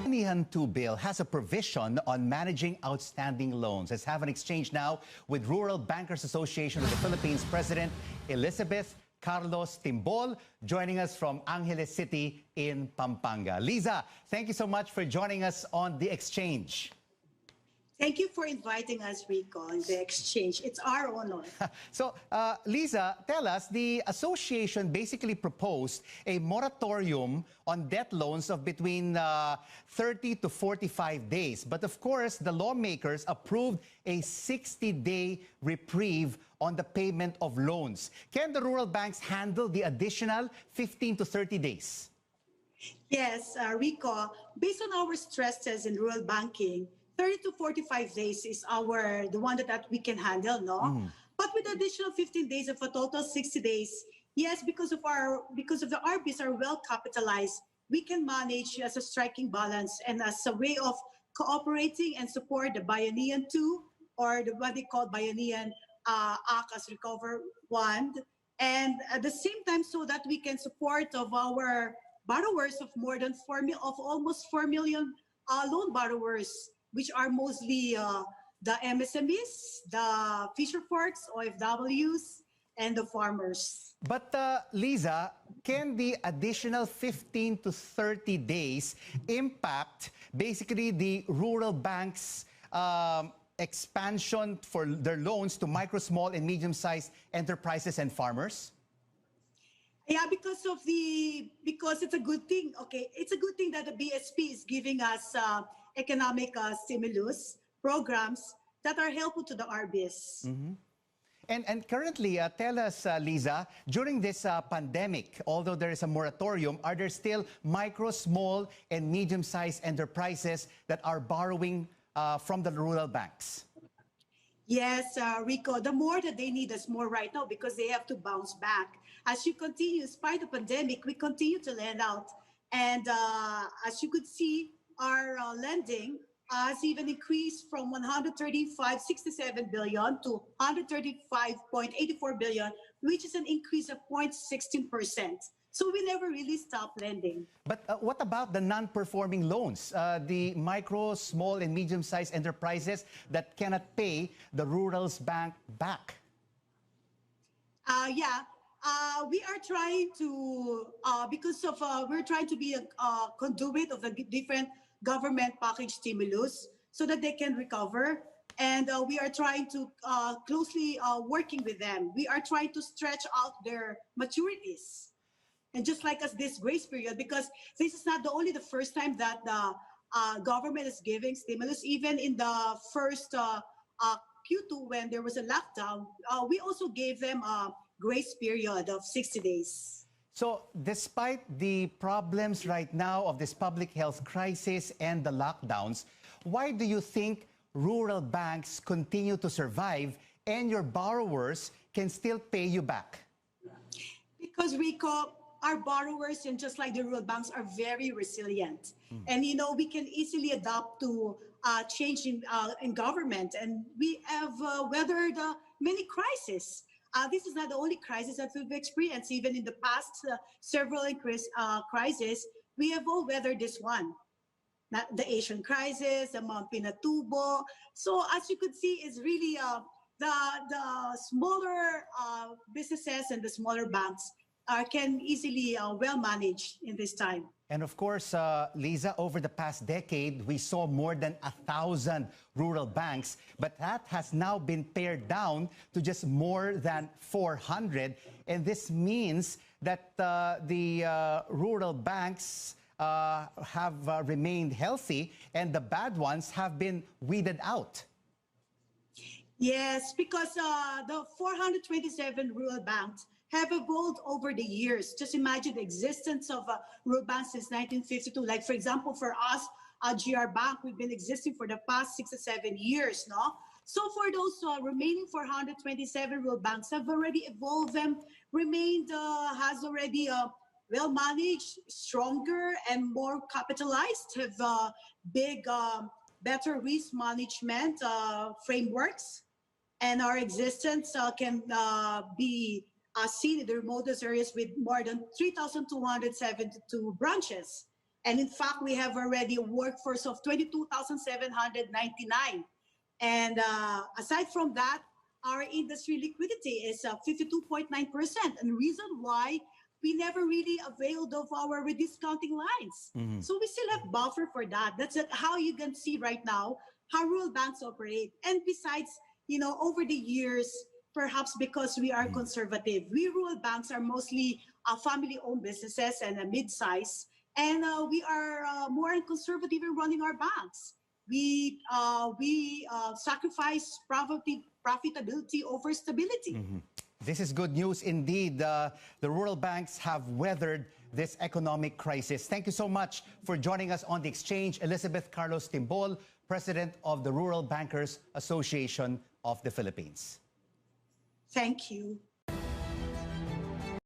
Bayanihan 2 bill has a provision on managing outstanding loans. Let's have an exchange now with Rural Bankers Association of the Philippines President Elizabeth Carlos Timbol, joining us from Angeles City in Pampanga. Liza, thank you so much for joining us on the exchange. Thank you for inviting us, Rico, on the exchange. It's our honor. So, Liza, tell us, the association basically proposed a moratorium on debt loans of between 30 to 45 days. But of course, the lawmakers approved a 60-day reprieve on the payment of loans. Can the rural banks handle the additional 15 to 30 days? Yes, Rico, based on our stress tests in rural banking, 30 to 45 days is the one that we can handle, no? But with additional 15 days of a total 60 days, yes, because of the RBs are well capitalized, we can manage as a striking balance and as a way of cooperating and support the Bayanihan 2 or what they call Bayanihan Act as Recover 1, and at the same time so that we can support of our borrowers of almost 4 million loan borrowers, which are mostly the MSMEs, the fisher folks, OFWs, and the farmers. But Liza, can the additional 15 to 30 days impact basically the rural banks' expansion for their loans to micro, small, and medium-sized enterprises and farmers? Yeah, because it's a good thing. Okay, it's a good thing that the BSP is giving us economic stimulus programs that are helpful to the RBs. And currently, tell us, Liza, during this pandemic, although there is a moratorium, are there still micro, small, and medium-sized enterprises that are borrowing from the rural banks? Yes, Rico, the more that they need us more right now because they have to bounce back. As you continue, despite the pandemic, we continue to lend out. And as you could see, our lending has even increased from 135.67 billion to 135.84 billion, which is an increase of 0.16%. So we never really stopped lending. But what about the non-performing loans, the micro, small, and medium-sized enterprises that cannot pay the rural's bank back? We are trying to, we're trying to be a conduit of the different government package stimulus so that they can recover. And we are trying to closely working with them. We are trying to stretch out their maturities. And just like us, this grace period, because this is not only the first time that the government is giving stimulus. Even in the first Q2, when there was a lockdown, we also gave them a grace period of 60 days. So despite the problems right now of this public health crisis and the lockdowns, why do you think rural banks continue to survive and your borrowers can still pay you back? Because, Rico, our borrowers, and just like the rural banks, are very resilient. And, we can easily adapt to change in government. And we have weathered many crises. This is not the only crisis that we've experienced. Even in the past several crises, we have all weathered this one. The Asian crisis, the Mount Pinatubo. So as you could see, it's really the smaller businesses and the smaller banks can easily well manage in this time. And of course, Liza, over the past decade, we saw more than 1,000 rural banks, but that has now been pared down to just more than 400. And this means that the rural banks have remained healthy and the bad ones have been weeded out. Yes, because the 427 rural banks have evolved over the years. Just imagine the existence of rural banks since 1952. Like, for example, for us, GR Bank, we've been existing for the past 6 or 7 years, no? So for those remaining 427 rural banks have already evolved and has already well managed, stronger, and more capitalized, have better risk management frameworks. And our existence can be seen in the remotest areas with more than 3,272 branches And in fact, we have already a workforce of 22,799. And aside from that, our industry liquidity is 52.9%. And the reason why we never really availed of our rediscounting lines. So we still have buffer for that. That's how you can see right now how rural banks operate. And besides, over the years, perhaps because we are conservative, we rural banks are mostly family-owned businesses and a mid-size. And we are more conservative in running our banks. We sacrifice profitability over stability. This is good news indeed. The rural banks have weathered this economic crisis. Thank you so much for joining us on the exchange. Elizabeth Carlos Timbol, President of the Rural Bankers Association of the Philippines. Thank you.